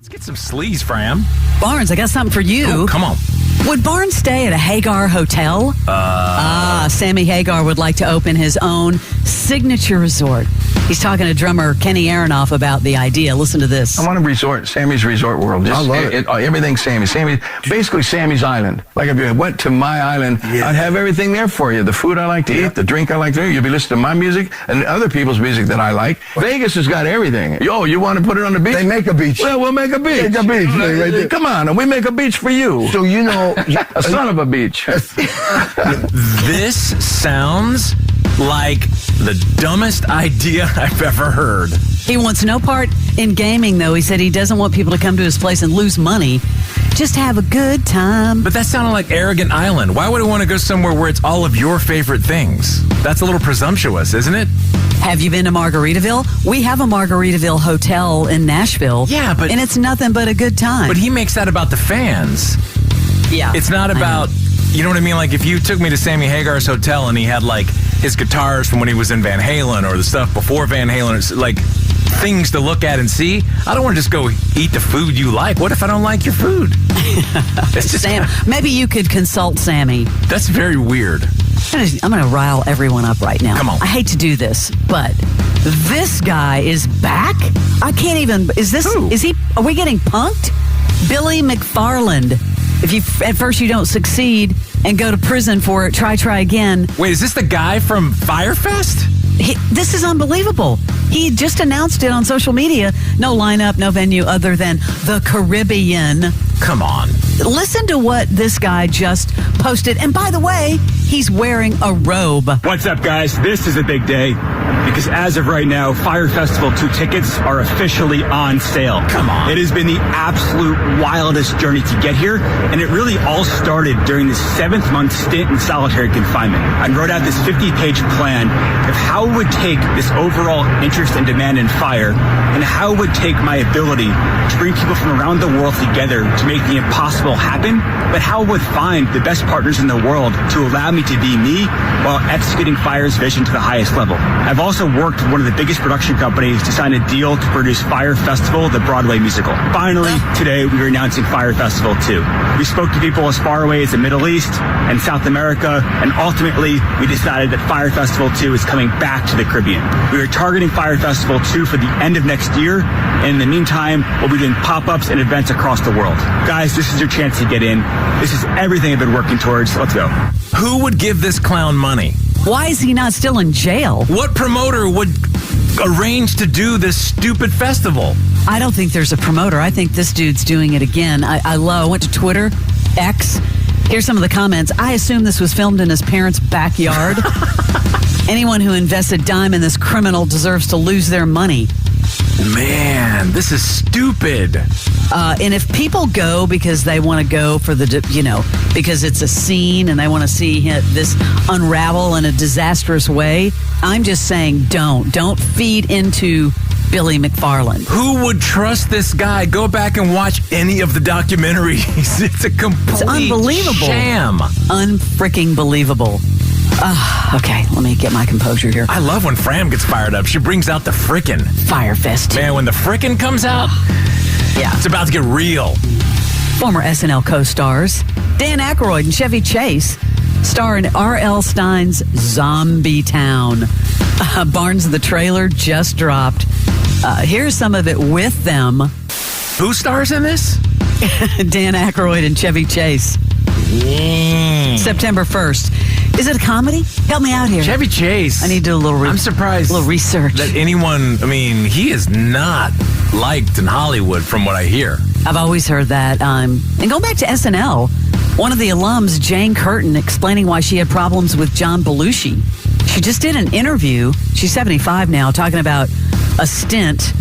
Let's get some sleaze, Fram. Barnes, I got something for you. Oh, come on. Would Barnes stay at a Hagar hotel? Sammy Hagar would like to open his own signature resort. He's talking to drummer Kenny Aronoff about the idea. Listen to this. I want a resort, Sammy's Resort World. I love it. Everything's Sammy. Basically Sammy's Island. Like if you went to my island, I'd have everything there for you. The food I like to eat, the drink I like to drink. You'll be listening to my music and other people's music that I like. Vegas has got everything. Yo, you want to put it on the beach? They make a beach. Well, we'll make a beach. Make a beach. Right there. Come on, and we make a beach for you. So you know, a son of a beach. This sounds like the dumbest idea I've ever heard. He wants no part in gaming, though. He said he doesn't want people to come to his place and lose money. Just have a good time. But that sounded like Arrogant Island. Why would I want to go somewhere where it's all of your favorite things? That's a little presumptuous, isn't it? Have you been to Margaritaville? We have a Margaritaville hotel in Nashville. Yeah, but... And it's nothing but a good time. But he makes that about the fans. Yeah. It's not about... You know what I mean? Like, if you took me to Sammy Hagar's hotel and he had, like, his guitars from when he was in Van Halen or the stuff before Van Halen, it's like things to look at and see. I don't want to just go eat the food you like. What if I don't like your food? It's just Sam, maybe you could consult Sammy. That's very weird. I'm going to rile everyone up right now. Come on. I hate to do this, but this guy is back? I can't even... Are we getting punked? Billy McFarland. If at first you don't succeed and go to prison for it, try again. Wait, is this the guy from Fyre Fest? This is unbelievable. He just announced it on social media. No lineup, no venue other than the Caribbean. Come on. Listen to what this guy just posted. And by the way, he's wearing a robe. What's up, guys? This is a big day because as of right now, Fyre Festival 2 tickets are officially on sale. Come on. It has been the absolute wildest journey to get here, and it really all started during this 7th-month stint in solitary confinement. I wrote out this 50-page plan of how it would take this overall interest and demand in Fyre and how it would take my ability to bring people from around the world together to make the impossible happen, but how it would find the best partners in the world to allow me to be me while executing Fyre's vision to the highest level. I've also worked with one of the biggest production companies to sign a deal to produce Fyre Festival, the Broadway musical. Finally, today we are announcing Fyre Festival 2. We spoke to people as far away as the Middle East and South America, and ultimately we decided that Fyre Festival 2 is coming back to the Caribbean. We are targeting Fyre Festival 2 for the end of next year, and in the meantime, we'll be doing pop-ups and events across the world. Guys, this is your chance to get in. This is everything I've been working towards. Let's go. Who would give this clown money? Why is he not still in jail? What promoter would arrange to do this stupid festival? I don't think there's a promoter. I think this dude's doing it again. I went to Twitter, X. Here's some of the comments. I assume this was filmed in his parents' backyard. Anyone who invested dime in this criminal deserves to lose their money. Man, this is stupid. And if people go because they want to go for because it's a scene and they want to see this unravel in a disastrous way, I'm just saying don't feed into Billy McFarland. Who would trust this guy? Go back and watch any of the documentaries. It's a complete unbelievable sham. Unfreaking believable. Okay, let me get my composure here. I love when Fram gets fired up. She brings out the frickin'. Fyre Fest. Man, when the frickin' comes out, it's about to get real. Former SNL co-stars Dan Aykroyd and Chevy Chase star in R.L. Stein's Zombie Town. Barnes, the trailer just dropped. Here's some of it with them. Who stars in this? Dan Aykroyd and Chevy Chase. September 1st. Is it a comedy? Help me out here. Chevy Chase. I need to do a little I'm surprised. A little research. That anyone, he is not liked in Hollywood from what I hear. I've always heard that. And going back to SNL, one of the alums, Jane Curtin, explaining why she had problems with John Belushi. She just did an interview. She's 75 now, talking about a stint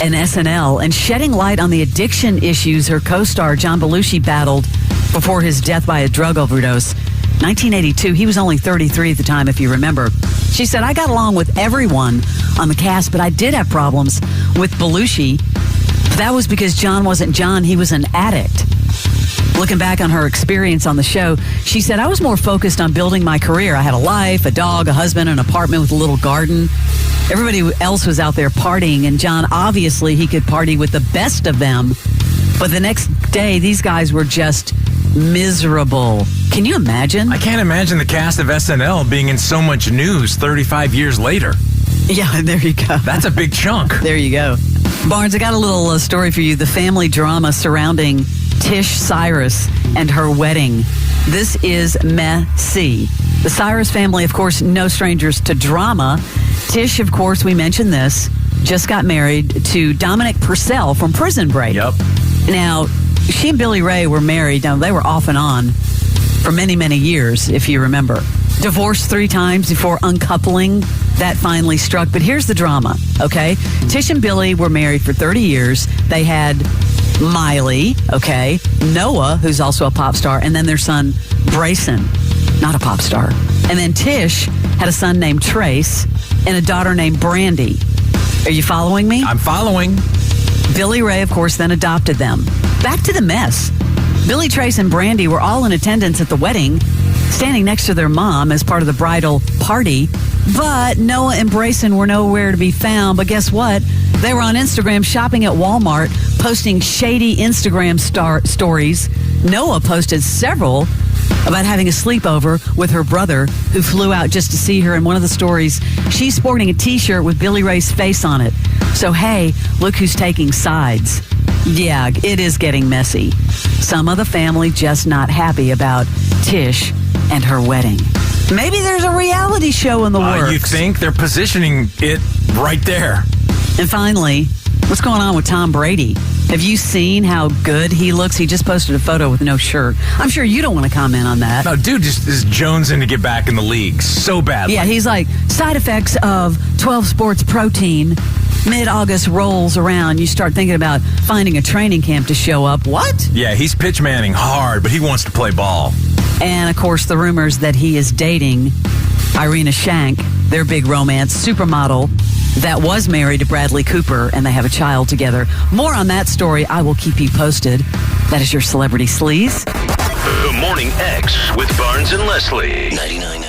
in SNL and shedding light on the addiction issues her co-star John Belushi battled before his death by a drug overdose. 1982, he was only 33 at the time, if you remember. She said, I got along with everyone on the cast, but I did have problems with Belushi. That was because John wasn't John, he was an addict. Looking back on her experience on the show, she said, I was more focused on building my career. I had a life, a dog, a husband, an apartment with a little garden. Everybody else was out there partying, and John, obviously, he could party with the best of them. But the next day, these guys were just miserable. Can you imagine? I can't imagine the cast of SNL being in so much news 35 years later. Yeah, there you go. That's a big chunk. There you go. Barnes, I got a little story for you. The family drama surrounding Tish Cyrus and her wedding. This is messy. The Cyrus family, of course, no strangers to drama. Tish, of course, we mentioned this, just got married to Dominic Purcell from Prison Break. Yep. Now, she and Billy Ray were married. Now, they were off and on for many, many years, if you remember. Divorced 3 times before uncoupling. That finally struck. But here's the drama, okay? Tish and Billy were married for 30 years. They had Miley, okay? Noah, who's also a pop star, and then their son, Brayson, not a pop star. And then Tish had a son named Trace and a daughter named Brandy. Are you following me? I'm following. Billy Ray, of course, then adopted them. Back to the mess. Billy, Trace, and Brandy were all in attendance at the wedding, standing next to their mom as part of the bridal party. But Noah and Brayson were nowhere to be found. But guess what? They were on Instagram shopping at Walmart, posting shady Instagram stories. Noah posted several about having a sleepover with her brother, who flew out just to see her. In one of the stories, she's sporting a T-shirt with Billy Ray's face on it. So, hey, look who's taking sides. Yeah, it is getting messy. Some of the family just not happy about Tish and her wedding. Maybe there's a reality show in the works. You think? They're positioning it right there. And finally, what's going on with Tom Brady? Have you seen how good he looks? He just posted a photo with no shirt. I'm sure you don't want to comment on that. No, dude just is jonesing to get back in the league so badly. Yeah, he's like, side effects of 12 Sports protein. Mid-August rolls around. You start thinking about finding a training camp to show up. What? Yeah, he's pitch manning hard, but he wants to play ball. And, of course, the rumors that he is dating Irina Shank, their big romance, supermodel that was married to Bradley Cooper, and they have a child together. More on that story. I will keep you posted. That is your Celebrity Sleaze. The Morning X with Barnes and Leslie. 99.